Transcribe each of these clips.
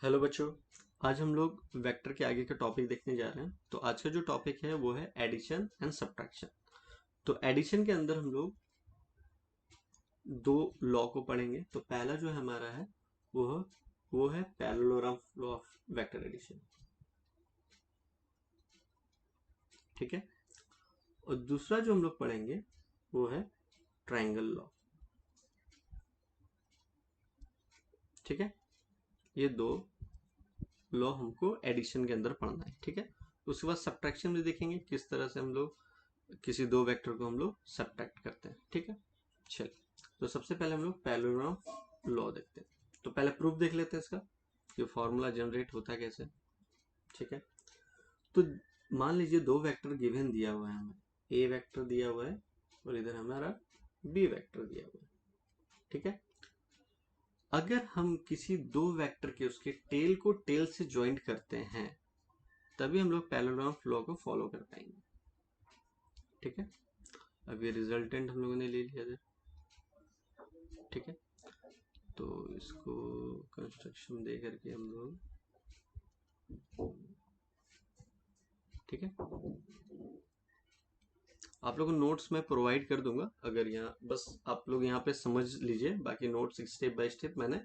Hello बच्चों। आज हम लोग वेक्टर के आगे का टॉपिक देखने जा रहे हैं। तो आज का जो टॉपिक है वो है एडिशन एंड सब्ट्रैक्शन। तो एडिशन के अंदर हम लोग दो लॉ को पढ़ेंगे। तो पहला जो हमारा है वो है parallelogram law of vector addition. ठीक है। और दूसरा जो हम लोग पढ़ेंगे वो है ट्रायंगल लॉ। ठीक है। ये दो लॉ हमको एडिशन के अंदर पढ़ना है। ठीक है। उसके बाद सब्ट्रैक्शन में देखेंगे किस तरह से हम लोग किसी दो वेक्टर को हम लोग सब्ट्रैक्ट करते हैं। ठीक है। चलिए, तो सबसे पहले हम लोग पैरेललोग्राम लॉ देखते हैं। तो पहले प्रूफ देख लेते हैं इसका कि फॉर्मूला जनरेट होता है कैसे। ठीक है। तो मान लीजिए दो वेक्टर गिवन दिया हुआ है, हमें ए वेक्टर दिया हुआ है और इधर हमारा बी वेक्टर दिया हुआ है। ठीक है। अगर हम किसी दो वेक्टर के उसके टेल को टेल से ज्वाइंट करते हैं तभी हम लोग पैरेललोग्राम लॉ को फॉलो कर पाएंगे। ठीक है। अब ये रिजल्टेंट हम लोगों ने ले लिया था। ठीक है। तो इसको कंस्ट्रक्शन दे करके हम लोग, ठीक है, आप लोगों को नोट्स मैं प्रोवाइड कर दूंगा। अगर यहाँ बस आप लोग यहाँ पे समझ लीजिए, बाकी नोट्स स्टेप बाय स्टेप मैंने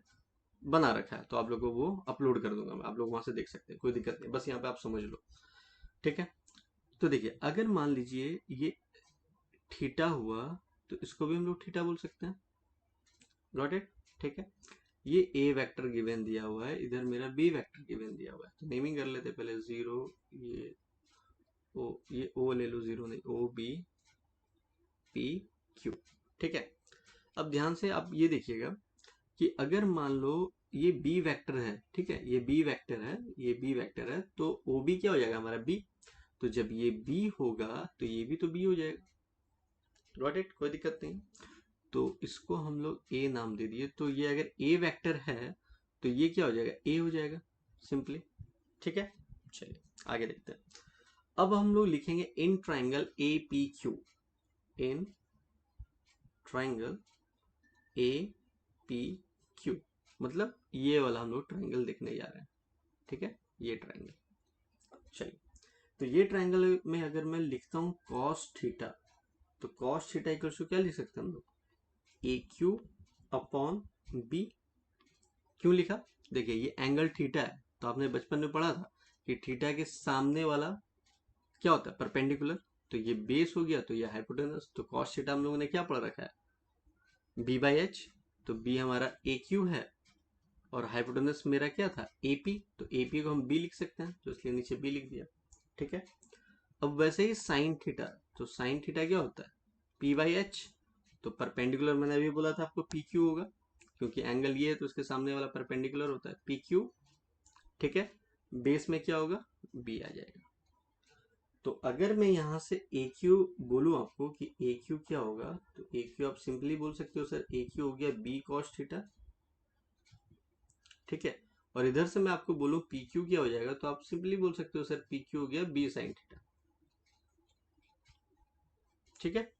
बना रखा है, तो आप लोगों को वो अपलोड कर दूंगा मैं, आप लोग वहां से देख सकते हैं, कोई दिक्कत नहीं, बस यहाँ पे आप समझ लो। ठीक है। तो देखिए, अगर मान लीजिए ये थीटा हुआ तो इसको भी हम लोग थीटा बोल सकते हैं। Got it. ठीक है। ये ए वेक्टर गिवन दिया हुआ है, इधर मेरा बी वेक्टर गिवन दिया हुआ है, तो नेमिंग कर लेते पहले। जीरो, ये ओ ले लो, जीरो नहीं, ओ बी पी क्यू। ठीक है। अब ध्यान से आप ये देखिएगा कि अगर मान लो ये बी वेक्टर है, ठीक है, ये बी वेक्टर है, ये बी वेक्टर है, तो ओ बी क्या हो जाएगा हमारा बी। तो जब ये बी होगा तो ये भी तो बी हो जाएगा। गॉट इट, कोई दिक्कत नहीं। तो इसको हम लोग ए नाम दे दिए, तो ये अगर ए वेक्टर है तो ये क्या हो जाएगा, ए हो जाएगा सिंपली। ठीक है। चलिए आगे देखते हैं। अब हम लोग लिखेंगे in triangle A P Q. In triangle A P Q मतलब ये वाला हम लोग ट्राइंगल देखने जा रहे हैं। ठीक है। ये ट्राइंगल, चलिए, तो ये ट्राइंगल में अगर मैं लिखता हूँ कॉस थीटा, तो कॉस थीटा इक्वल टू क्या लिख सकते हैं हम लोग, ए क्यू अपॉन बी। क्यों लिखा, देखिए ये एंगल थीटा है, तो आपने बचपन में पढ़ा था कि थीटा के सामने वाला क्या होता है, परपेंडिकुलर। तो ये बेस हो गया, तो ये हाइपोटेनस। तो कॉस थीटा हम लोगों ने क्या पढ़ रखा है, बी बाई एच। तो बी हमारा ए क्यू है और हाइपोटेनस मेरा क्या था, एपी। तो एपी को हम बी लिख सकते हैं, तो इसलिए नीचे बी लिख दिया। ठीक है। अब वैसे ही साइन थीटा, तो साइन थीटा क्या होता है, पी बाई एच। तो परपेंडिकुलर मैंने अभी बोला था आपको पी क्यू होगा, क्योंकि एंगल ये है तो उसके सामने वाला परपेंडिकुलर होता है पी क्यू। ठीक है। बेस में क्या होगा, बी आ जाएगा। तो अगर मैं यहां से ए क्यू बोलूं आपको कि ए क्यू क्या होगा, तो ए क्यू आप सिंपली बोल सकते हो सर, ए क्यू हो गया बी कॉस थीटा। ठीक है। और इधर से मैं आपको बोलूं पी क्यू क्या हो जाएगा, तो आप सिंपली बोल सकते हो सर पी क्यू हो गया बी साइन थीटा। ठीक है।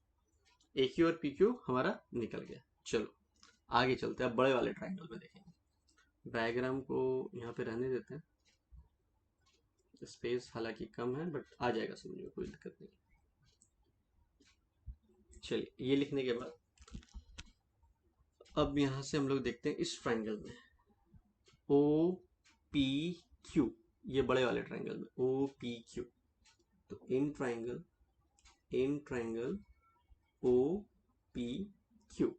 ए क्यू और पी क्यू हमारा निकल गया। चलो आगे चलते हैं, अब बड़े वाले ट्राइंगल में देखेंगे। डायग्राम को यहाँ पे रहने देते हैं, स्पेस हालांकि कम है बट आ जाएगा समझ में, कोई दिक्कत नहीं। चलिए, ये लिखने के बाद अब यहाँ से हम लोग देखते हैं इस ट्राइंगल में ओ पी क्यू, ये बड़े वाले ट्राइंगल में ओ पी क्यू। तो in triangle O P Q,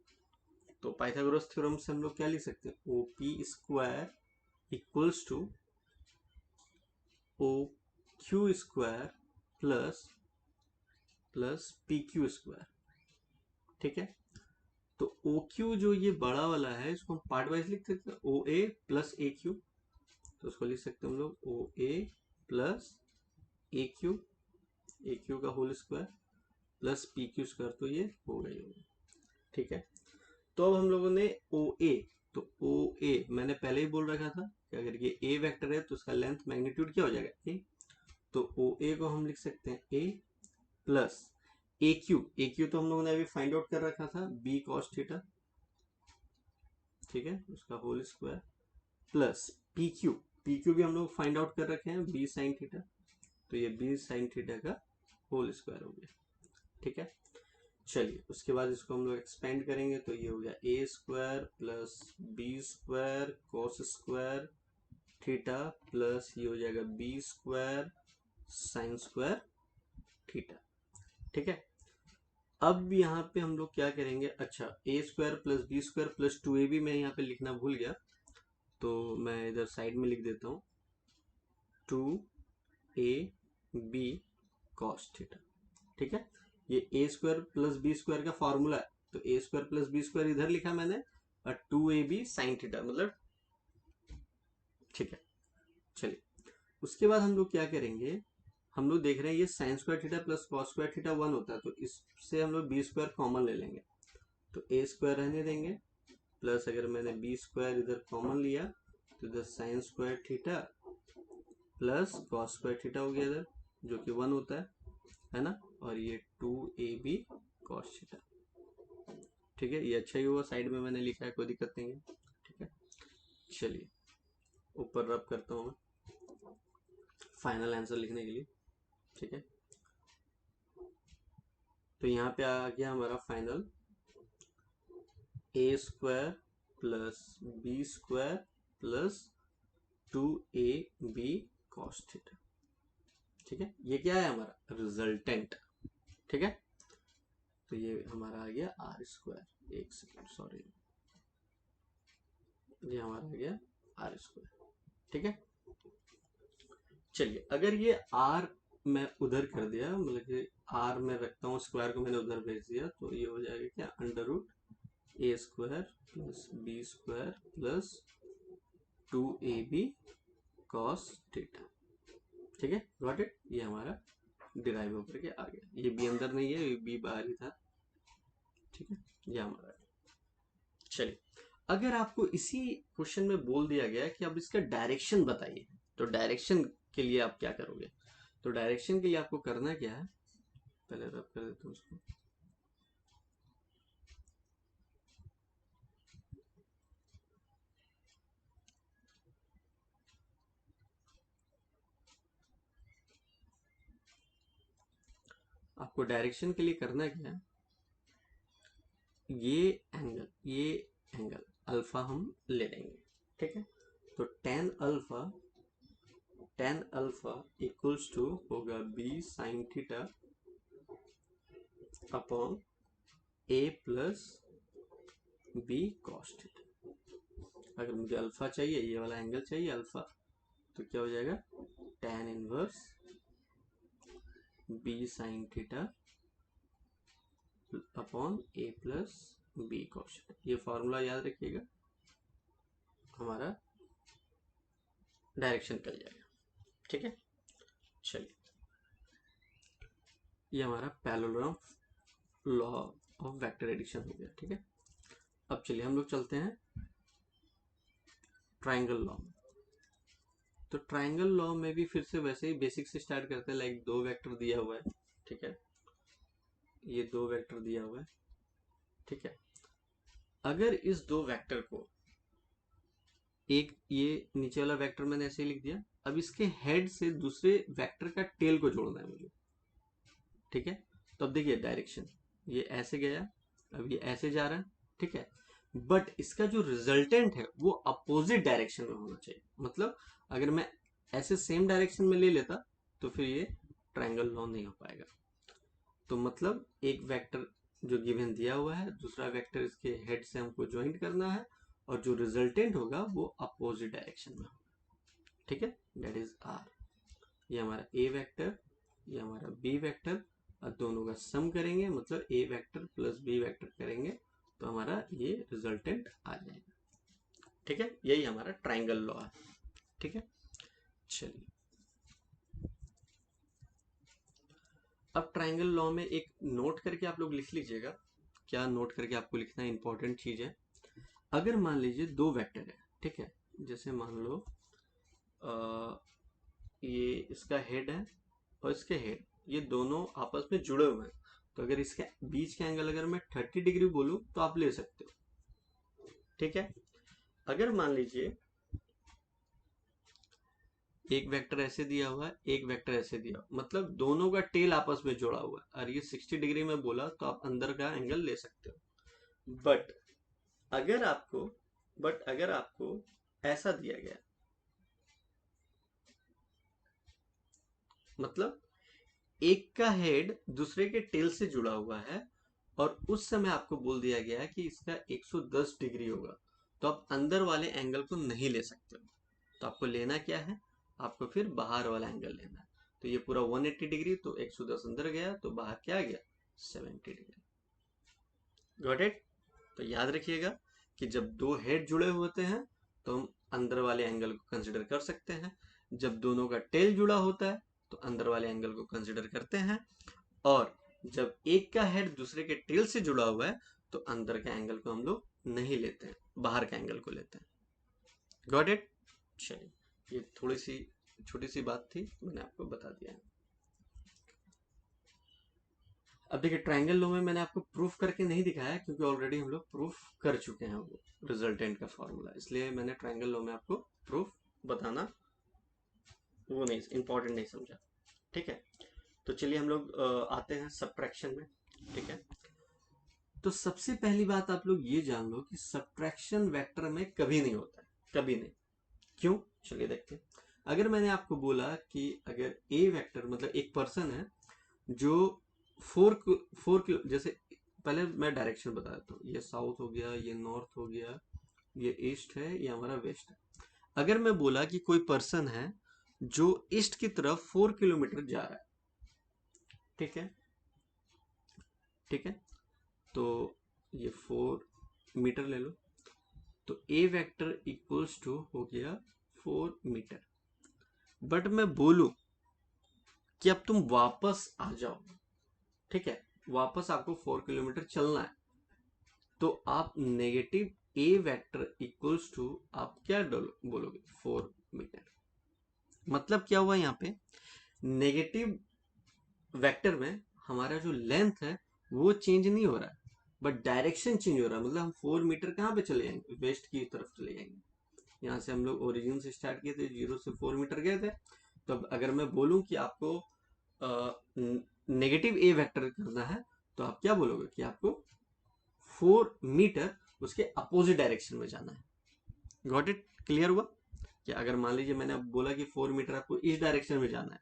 तो पाइथागोरस थ्योरम से हम लोग क्या लिख सकते हैं, O P square equals to O Q square plus plus P Q square. ठीक है। तो ओ क्यू जो ये बड़ा वाला है इसको हम पार्ट वाइज लिख सकते हैं, ओ ए प्लस ए क्यू। तो उसको लिख सकते हैं हम लोग O A plus A Q का whole square plus P Q square, तो ये हो गई होगी। ठीक है। तो अब हम लोगों ने ओ ए, तो ओ ए मैंने पहले ही बोल रखा था कि अगर ये ए वेक्टर है तो उसका लेंथ मैग्नीट्यूड क्या हो जाएगा, ए। तो ओ ए को हम लिख सकते हैं ए प्लस ए क्यू तो हम लोगों ने अभी फाइंड आउट कर रखा था बी कॉस थीटा। ठीक है, उसका whole square plus P Q, P Q भी हम लोग फाइंड आउट कर रखे हैं बी साइन थीटा, तो ये बी साइन थीटा का होल स्क्वायर हो गया। ठीक है, चलिए उसके बाद इसको हम लोग एक्सपेंड करेंगे तो ये हो गया A square plus B square cos square theta plus ये हो जाएगा B square sine square theta. ठीक है, अब यहाँ पे हम लोग क्या करेंगे, अच्छा A square plus B square plus 2ab मैं यहाँ पे लिखना भूल गया, तो मैं इधर साइड में लिख देता हूँ 2ab कॉस थीटा। ठीक है, ये ए स्क्वायर प्लस बी स्क्वायर का फॉर्मूला है, तो ए स्क्वायर प्लस बी स्क्वायर इधर लिखा मैंने और 2ab साइन थीटा मतलब। ठीक है, चलिए उसके बाद हम लोग क्या करेंगे, हम लोग देख रहे हैं ये sign square theta plus cos square theta 1 होता है, तो इससे हम लोग बी स्क्वायर कॉमन ले लेंगे, तो ए स्क्वायर रहने देंगे प्लस अगर मैंने बी स्क्वायर इधर कॉमन लिया तो इधर sign square theta plus cos square theta हो गया इधर जो कि 1 होता है ना, और ये 2ab कॉस थीटा। ठीक है, ये अच्छा ही हुआ साइड में मैंने लिखा है, कोई दिक्कत नहीं है। ठीक है, चलिए ऊपर रब करता हूँ मैं फाइनल आंसर लिखने के लिए। ठीक है, तो यहाँ पे आ गया हमारा final A square plus B square plus 2ab cos theta. ठीक है, ये क्या है हमारा रिजल्टेंट। ठीक है, तो ये हमारा आ गया आर स्क्वायर, एक सेकेंड सॉरी, ये हमारा आ गया आर स्क्वायर। ठीक है, चलिए अगर ये आर मैं उधर कर दिया, मतलब कि आर में रखता हूँ स्क्वायर को मैंने उधर भेज दिया, तो ये हो जाएगा क्या under root A square plus B square plus 2ab cos theta. ठीक है, गॉट इट, ये हमारा डिराइव होकर के आ गया, ये बी अंदर नहीं है, ये बी बाहर ही था। ठीक है, ये हमारा। चलिए अगर आपको इसी क्वेश्चन में बोल दिया गया कि अब इसका डायरेक्शन बताइए, तो डायरेक्शन के लिए आप क्या करोगे, तो डायरेक्शन के लिए आपको करना क्या है, पहले रब कर देता हूँ उसको। आपको डायरेक्शन के लिए करना क्या है, ये एंगल अल्फा हम ले लेंगे। ठीक है, तो टेन अल्फा इक्वल्स टू होगा B sine theta upon A plus B cos theta. अगर मुझे अल्फा चाहिए, ये वाला एंगल चाहिए अल्फा, तो क्या हो जाएगा tan inverse B sine theta upon A plus B cos theta. ये फॉर्मूला याद रखिएगा, हमारा डायरेक्शन निकल जाएगा। ठीक है, चलिए ये हमारा parallelogram law of vector addition हो गया। ठीक है, अब चलिए हम लोग चलते हैं ट्राइंगल लॉ में। तो ट्राइंगल लॉ में भी फिर से वैसे ही बेसिक से स्टार्ट करते हैं, लाइक दो वेक्टर दिया हुआ है। ठीक है, ये दो वेक्टर दिया हुआ है। ठीक है, अगर इस दो वेक्टर को एक ये नीचे वाला वेक्टर मैंने ऐसे ही लिख दिया, अब इसके हेड से दूसरे वेक्टर का टेल को जोड़ना है मुझे। ठीक है, तो अब देखिए डायरेक्शन ये ऐसे गया, अब ये ऐसे जा रहा है। ठीक है, बट इसका जो रिजल्टेंट है वो अपोजिट डायरेक्शन में होना चाहिए, मतलब अगर मैं ऐसे सेम डायरेक्शन में ले लेता तो फिर ये ट्रायंगल लॉ नहीं हो पाएगा। तो मतलब एक वेक्टर जो गिवन दिया हुआ है, दूसरा वेक्टर इसके हेड से हमको ज्वाइन करना है, और जो रिजल्टेंट होगा वो अपोजिट डायरेक्शन में होगा। ठीक है, दैट इज आर। ये हमारा ए वेक्टर, ये हमारा बी वेक्टर, और दोनों का सम करेंगे, मतलब ए वेक्टर प्लस बी वेक्टर करेंगे तो हमारा ये रिजल्टेंट आ जाएगा। ठीक है, यही हमारा ट्राइंगल लॉ है। ठीक है, चलिए अब ट्राइंगल लॉ में एक नोट करके आप लोग लिख लीजिएगा, क्या नोट करके आपको लिखना है, इंपॉर्टेंट चीज है। अगर मान लीजिए दो वेक्टर है, ठीक है, जैसे मान लो ये इसका हेड है और इसके हेड, ये दोनों आपस में जुड़े हुए हैं, तो अगर इसके बीच का एंगल अगर मैं 30 डिग्री बोलूं तो आप ले सकते हो। ठीक है, अगर मान लीजिए एक वेक्टर ऐसे दिया हुआ है, एक वेक्टर ऐसे दिया हुआ, मतलब दोनों का टेल आपस में जुड़ा हुआ है और ये 60 डिग्री में बोला तो आप अंदर का एंगल ले सकते हो। बट अगर आपको ऐसा दिया गया, मतलब एक का हेड दूसरे के टेल से जुड़ा हुआ है और उस समय आपको बोल दिया गया है कि इसका 110 डिग्री होगा, तो आप अंदर वाले एंगल को नहीं ले सकते हो। तो आपको लेना क्या है, आपको फिर बाहर वाला एंगल लेना है। तो ये पूरा 180 डिग्री, तो 110 अंदर गया तो बाहर क्या गया, 70 डिग्री। Got it. तो याद रखिएगा कि जब दो हेड जुड़े होते हैं तो हम अंदर वाले एंगल को कंसिडर कर सकते हैं, जब दोनों का टेल जुड़ा होता है तो अंदर वाले एंगल को कंसिडर करते हैं, और जब एक का हेड दूसरे के टेल से जुड़ा हुआ है तो अंदर के एंगल को हम लोग नहीं लेते हैं, बाहर के एंगल को लेते हैं। Got it. चलिए, ये थोड़ी सी छोटी सी बात थी, मैंने आपको बता दिया है। अब देखिए, ट्रायंगल लॉ में मैंने आपको प्रूफ करके नहीं दिखाया क्योंकि ऑलरेडी हम लोग प्रूफ कर चुके हैं वो रिजल्टेंट का फॉर्मूला, इसलिए मैंने ट्रायंगल लॉ में आपको प्रूफ बताना वो नहीं, इंपॉर्टेंट नहीं समझा। ठीक है, तो चलिए हम लोग आते हैं सब्ट्रैक्शन में। ठीक है, तो सबसे पहली बात आप लोग ये जान लो कि सब्ट्रैक्शन वेक्टर में कभी नहीं होता है, कभी नहीं। क्यों, चलिए देखते हैं। अगर मैंने आपको बोला कि अगर ए वेक्टर मतलब एक पर्सन है जो 4 जैसे, पहले मैं डायरेक्शन बता देता हूँ, ये साउथ हो गया, ये नॉर्थ हो गया, ये ईस्ट है, ये हमारा वेस्ट है। अगर मैं बोला कि कोई पर्सन है जो ईस्ट की तरफ 4 किलोमीटर जा रहा है, ठीक है, ठीक है, तो ये 4 मीटर ले लो, तो ए वेक्टर इक्वल्स टू हो गया 4 मीटर। बट मैं बोलूं कि अब तुम वापस आ जाओ, ठीक है, वापस आपको 4 किलोमीटर चलना है, तो आप negative A vector equals to आप क्या बोलोगे, 4 मीटर। मतलब क्या हुआ यहाँ पे, नेगेटिव वेक्टर में हमारा जो लेंथ है वो चेंज नहीं हो रहा है, बट डायरेक्शन चेंज हो रहा है। मतलब हम 4 मीटर कहाँ पे चले जाएंगे, वेस्ट की तरफ चले जाएंगे। यहाँ से हम लोग ओरिजिन से स्टार्ट किए थे, 0 से 4 मीटर गए थे। तो अब अगर मैं बोलूं कि आपको नेगेटिव ए वेक्टर करना है, तो आप क्या बोलोगे कि आपको 4 मीटर उसके अपोजिट डायरेक्शन में जाना है। गॉट इट, क्लियर हुआ। कि अगर मान लीजिए मैंने अब बोला कि 4 मीटर आपको इस डायरेक्शन में जाना है,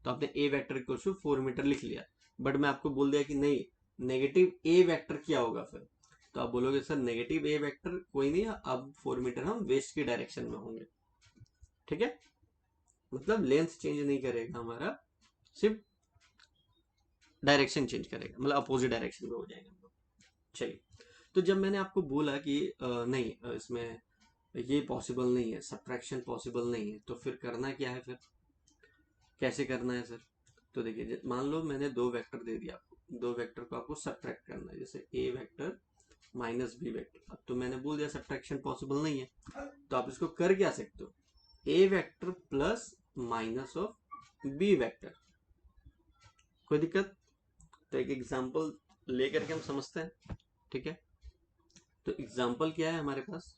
तो आपने ए वेक्टर इक्वल टू 4 मीटर लिख लिया, बट मैं आपको बोल दिया कि नहीं, नेगेटिव ए वेक्टर क्या होगा फिर, तो आप बोलोगे सर नेगेटिव ए वेक्टर कोई नहीं है, अब 4 मीटर हम वेस्ट की डायरेक्शन में होंगे। ठीक है, मतलब लेंथ चेंज नहीं करेगा हमारा, सिर्फ डायरेक्शन चेंज करेगा, मतलब अपोजिट डायरेक्शन में हो जाएगा। चलिए, तो जब मैंने आपको बोला कि नहीं, इसमें ये पॉसिबल नहीं है, सब्ट्रैक्शन पॉसिबल नहीं है, तो फिर करना क्या है, फिर कैसे करना है सर। तो देखिए, मान लो मैंने दो वेक्टर दे दिया आपको, दो वेक्टर को आपको सब्ट्रैक्ट करना है, जैसे ए वेक्टर माइनस बी वेक्टर। अब तो मैंने बोल दिया सब्ट्रैक्शन पॉसिबल नहीं है, तो आप इसको कर क्या सकते हो, A vector plus minus of B vector. कोई दिक्कत। तो एक एग्जांपल लेकर के हम समझते हैं। ठीक है, तो एग्जांपल क्या है हमारे पास,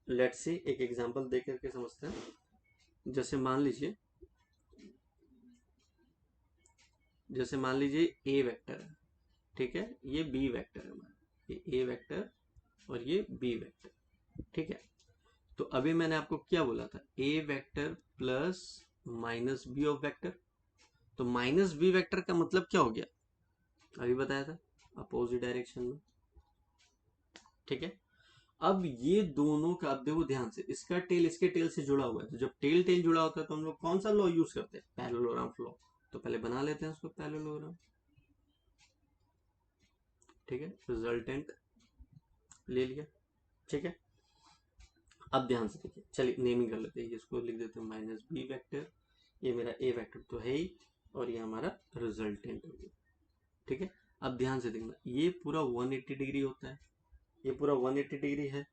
लेट्स सी, एक एग्जांपल दे करके समझते हैं। जैसे मान लीजिए ए वेक्टर है, ठीक है, ये बी वेक्टर है हमारा, ये ए वेक्टर और ये बी वेक्टर। ठीक है, तो अभी मैंने आपको क्या बोला था, A vector plus minus B of vector. तो माइनस बी वेक्टर का मतलब क्या हो गया, अभी बताया था, अपोजिट डायरेक्शन में। ठीक है, अब ये दोनों का, अब देखो ध्यान से, इसका टेल इसके टेल से जुड़ा हुआ है, तो जब टेल टेल जुड़ा होता है तो हम लोग कौन सा लॉ यूज करते हैं, पैरेललोग्राम लॉ। तो पहले बना लेते हैं उसको पैरेललोग्राम। ठीक है, रिजल्टेंट ले लिया। ठीक है, अब ध्यान से देखिए, चलिए नेमिंग कर लेते हैं, इसको लिख देते हैं माइनस बी वेक्टर, ये मेरा ए वेक्टर तो है ही, और ये हमारा रिजल्टेंट हो गया। ठीक है, अब ध्यान से देखना, ये पूरा 180 डिग्री होता है, ये पूरा 180 डिग्री है,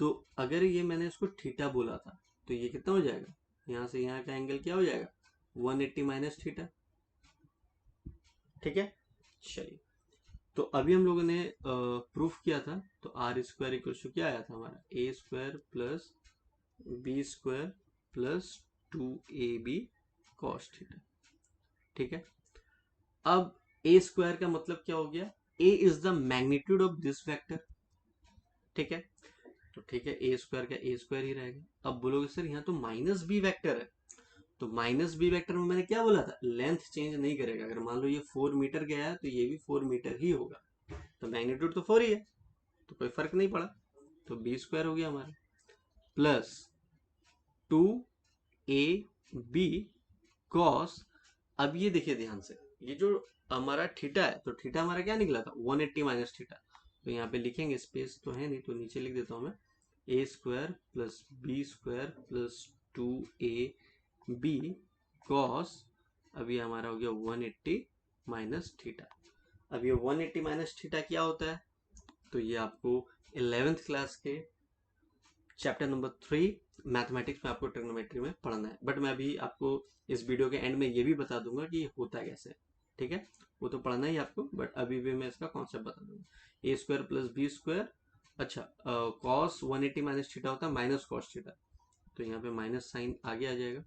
तो अगर ये मैंने इसको थीटा बोला था, तो ये कितना हो जाएगा, यहाँ से यहाँ का एंगल क्या हो जाएगा, 180 माइनस थीटा। ठीक है, चलिए, तो अभी हम लोगों ने प्रूफ किया था, तो आर स्क्वायर इक्वल टू क्या आया था हमारा, A square plus B square plus 2ab cos theta. ठीक है, अब a स्क्वायर का मतलब क्या हो गया, a is the magnitude of this vector. ठीक है, तो ठीक है, ए स्क्वायर का ए स्क्वायर ही रहेगा। अब बोलोगे सर यहाँ तो माइनस बी वेक्टर है, तो माइनस बी वेक्टर में मैंने क्या बोला था, लेंथ चेंज नहीं करेगा। अगर मान लो ये 4 मीटर गया है तो ये भी 4 मीटर ही होगा, तो मैग्नीट्यूड तो 4 ही है, तो कोई फर्क नहीं पड़ा, तो बी स्क्वायर हो गया हमारा प्लस 2ab कॉस। अब ये देखिए ध्यान से, ये जो हमारा थीटा है, तो थीटा हमारा क्या निकला था 180 माइनस थीटा, तो यहाँ पे लिखेंगे, स्पेस तो है नहीं तो नीचे लिख देता हूँ मैं, A square plus B square plus 2ab cos. अब ये हमारा हो गया 180 माइनस थीटा। अब ये 180 माइनस थीटा क्या होता है, तो ये आपको 11th क्लास के चैप्टर नंबर 3 मैथमेटिक्स में आपको ट्रिग्नोमेट्री में पढ़ना है। बट मैं अभी आपको इस वीडियो के एंड में ये भी बता दूंगा कि होता कैसे। ठीक है, वो तो पढ़ना ही आपको, बट अभी भी मैं इसका कॉन्सेप्ट बता दूंगा। ए स्क्वायर प्लस बी स्क्वायर, अच्छा कॉस 180 माइनस थीटा होता है माइनस कॉस थीटा, तो यहाँ पे माइनस साइन आगे आ जाएगा,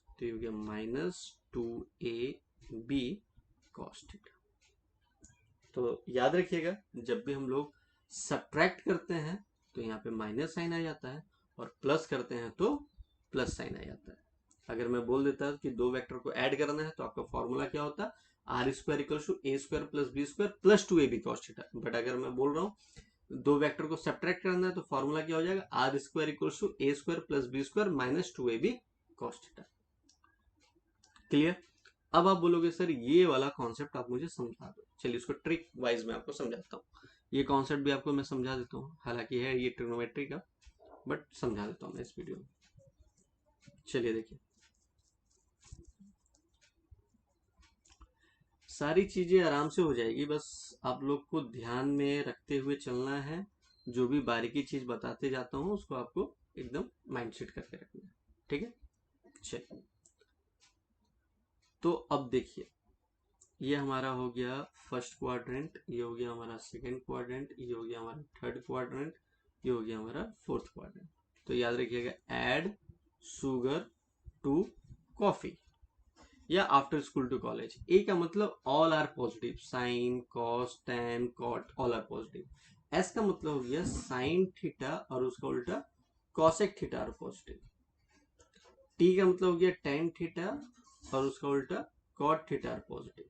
तो ये हो गया माइनस 2ab कॉस थीटा। तो याद रखिएगा, जब भी हम लोग सब्ट्रैक्ट करते हैं तो यहाँ पे माइनस साइन आ जाता है, और प्लस करते हैं तो प्लस साइन आ जाता है। अगर मैं बोल देता कि दो वेक्टर को ऐड करना है तो आपका फॉर्मूला क्या होता है, R square equal to A square plus B square plus 2ab cos theta. But अगर मैं बोल रहा हूँ दो वेक्टर को सब्ट्रैक्ट करना है तो फॉर्मूला क्या हो जाएगा, R square equal to A square plus B square minus 2ab cos theta. Clear. अब आप बोलोगे सर ये वाला कॉन्सेप्ट आप मुझे समझा दो, चलिए इसको ट्रिक वाइज में आपको समझाता हूँ। ये कॉन्सेप्ट भी आपको मैं समझा देता हूँ, हालांकि है ये ट्रिग्नोमेट्री का, बट समझा देता हूँ मैं इस वीडियो में। चलिए देखिए, सारी चीजें आराम से हो जाएगी, बस आप लोग को ध्यान में रखते हुए चलना है। जो भी बारीकी चीज बताते जाता हूँ उसको आपको एकदम माइंडसेट करके रखना है। ठीक है, चलिए तो अब देखिए, ये हमारा हो गया फर्स्ट क्वाड्रेंट, ये हो गया हमारा सेकंड क्वाड्रेंट, ये हो गया हमारा थर्ड क्वाड्रेंट, ये हो गया हमारा फोर्थ क्वाड्रेंट। तो याद रखिएगा, ऐड शुगर टू कॉफी या after school to college. A का मतलब all are positive, sine cos tan cot all are positive. S का मतलब हो गया साइन थीटा और उसका उल्टा cosec theta are positive. T का मतलब हो गया टेन थीटा और उसका उल्टा कॉट थीटा आर पॉजिटिव।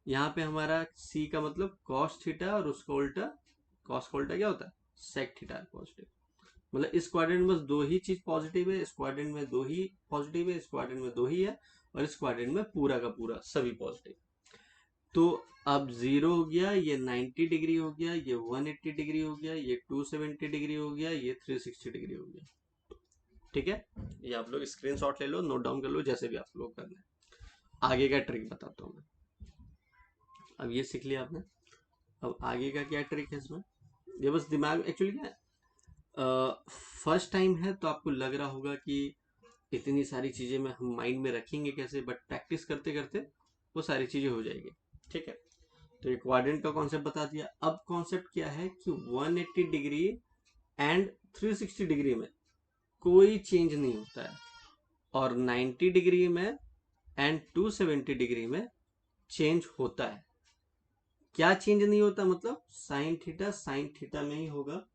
यहाँ पे हमारा सी का मतलब कॉस थीटा और उसका उल्टा, कॉस का उल्टा क्या होता है, सेक थीटा आर पॉजिटिव। मतलब इस क्वाड्रेंट में बस दो ही चीज पॉजिटिव है, इस क्वाड्रेंट में दो ही पॉजिटिव है, इस क्वाड्रेंट में दो ही है, और इस क्वाड्रेंट में पूरा का पूरा सभी पॉजिटिव। तो अब 0 हो गया, ये 90 डिग्री हो गया, ये 180 डिग्री हो गया, ये 270 डिग्री हो गया, ये 360 डिग्री हो गया। ठीक है, ये आप लोग स्क्रीनशॉट ले लो, नोट डाउन कर लो, जैसे भी आप लोग करना है। आगे का ट्रिक बताता हूँ मैं। अब ये सीख लिया आपने, अब आगे का क्या ट्रिक है इसमें, ये बस दिमाग एक्चुअली क्या है, फर्स्ट टाइम है तो आपको लग रहा होगा कि इतनी सारी चीजें में हम माइंड में रखेंगे कैसे, बट प्रैक्टिस करते करते वो सारी चीजें हो जाएगी। ठीक है, तो ये क्वाड्रेंट का कॉन्सेप्ट बता दिया। अब कॉन्सेप्ट क्या है कि 180 डिग्री एंड 360 डिग्री में कोई चेंज नहीं होता है, और 90 डिग्री में एंड 270 डिग्री में चेंज होता है। क्या चेंज नहीं होता, मतलब साइन थीटा में ही होगा,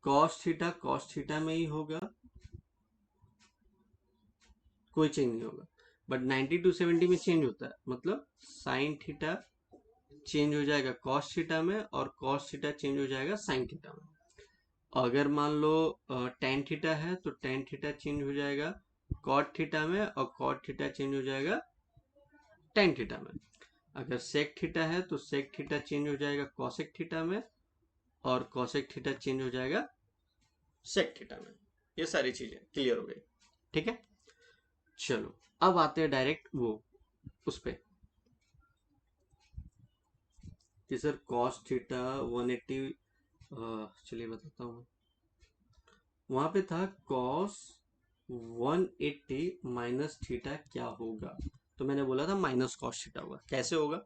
कॉस थीटा में ही होगा, कोई चेंज नहीं होगा। बट 90 टू 70 में चेंज होता है, मतलब साइन थीटा चेंज हो जाएगा कॉस थीटा में, और कॉस थीटा चेंज हो जाएगा साइन थीटा में। अगर मान लो टेन थीटा है तो टेन थीटा चेंज हो जाएगा कॉट थीटा में, और कॉट थीटा चेंज हो जाएगा टेन थीटा में। अगर सेक थीटा है तो सेक थीटा चेंज हो जाएगा कॉसेक थीटा में, और कॉसेक थीटा चेंज हो जाएगा सेक थीटा में। ये सारी चीजें क्लियर हो गई। ठीक है, चलो अब आते हैं डायरेक्ट वो उस पे कि सर कॉस थीटा 180, चलिए बताता हूँ। वहां पे था कॉस 180 माइनस थीटा क्या होगा, तो मैंने बोला था माइनस कॉस थीटा होगा। कैसे होगा,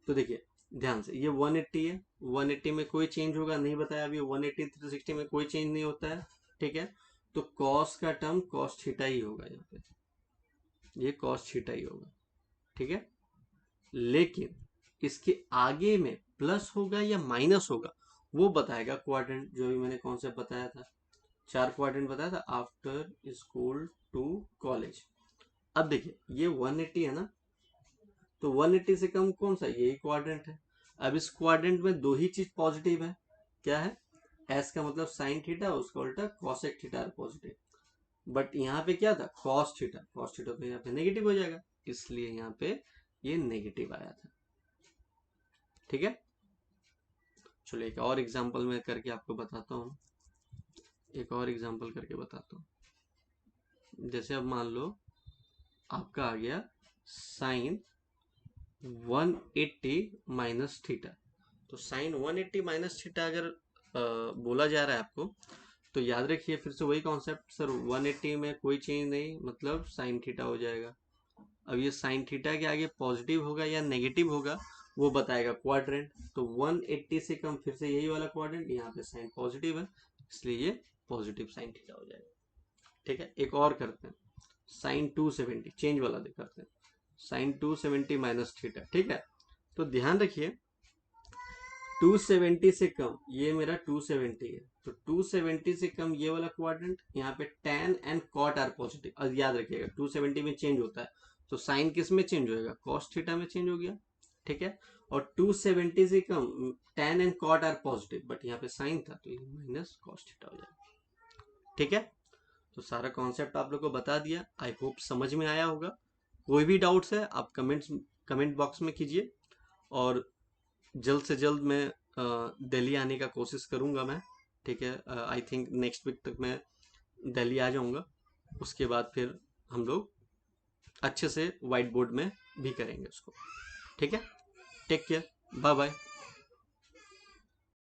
तो देखिए ध्यान से, ये 180 है, 180 में कोई चेंज होगा नहीं बताया अभी, 180 360 में कोई चेंज नहीं होता है। ठीक है, तो कॉस का टर्म कॉस थीटा ही होगा, यहाँ पे ये कॉस थीटा ही होगा, ठीक है। लेकिन इसके आगे में प्लस होगा या माइनस होगा वो बताएगा क्वाड्रेंट, जो भी मैंने कॉन्सेप्ट बताया था, 4 क्वाड्रेंट बताया था आफ्टर स्कूल टू कॉलेज। अब देखिए ये 180 है ना, तो 180 से कम कौन सा, यही क्वाड्रेंट है। अब इस क्वाड्रेंट में दो ही चीज पॉजिटिव है, क्या है, एस का मतलब साइन थीटा, उसका उल्टा कॉसेक थीटा पॉजिटिव। बट यहाँ पे क्या था, कॉस थीटा, कॉस थीटा तो यहाँ पे नेगेटिव हो जाएगा, इसलिए यहाँ पे ये नेगेटिव आया था, ठीक है। चलो एक और एग्जांपल मैं करके आपको बताता हूँ, एक और एग्जांपल करके बताता हूँ। जैसे अब मान लो आपका आ गया साइन 180 माइनस थीटा, तो साइन 180 माइनस थीटा अगर बोला जा रहा है आपको, तो याद रखिए फिर से वही कॉन्सेप्ट, सर 180 में कोई चेंज नहीं, मतलब साइन थीटा हो जाएगा। अब ये साइन थीटा के आगे पॉजिटिव होगा या नेगेटिव होगा वो बताएगा क्वाड्रेंट, तो 180 से कम फिर से यही वाला क्वाड्रेंट, यहाँ पे साइन पॉजिटिव है इसलिए ये पॉजिटिव साइन थीटा हो जाएगा, ठीक है। एक और करते हैं, साइन 270 चेंज वाला करते हैं, साइन 270 माइनस थीटा, ठीक है। तो ध्यान रखिए 270 से कम, ये मेरा 270 है, तो 270 से कम ये वाला क्वाड्रेंट, यहाँ पे tan and cot are positive. अब याद रखिएगा 270 में चेंज होता है, तो साइन किस में चेंज होएगा, cos थीटा में चेंज हो गया, ठीक है। और 270 से कम tan and cot are positive, but यहाँ पे साइन था तो ये माइनस cos थीटा हो जाएगा, ठीक है। तो सारा कॉन्सेप्ट आप लोग को बता दिया, आई होप समझ में आया होगा। कोई भी डाउट्स है आप कमेंट बॉक्स में कीजिए, और जल्द से जल्द मैं दिल्ली आने का कोशिश करूंगा मैं, ठीक है। आई थिंक नेक्स्ट वीक तक मैं दिल्ली आ जाऊंगा, उसके बाद फिर हम लोग अच्छे से व्हाइट बोर्ड में भी करेंगे उसको, ठीक है। Take care, bye bye.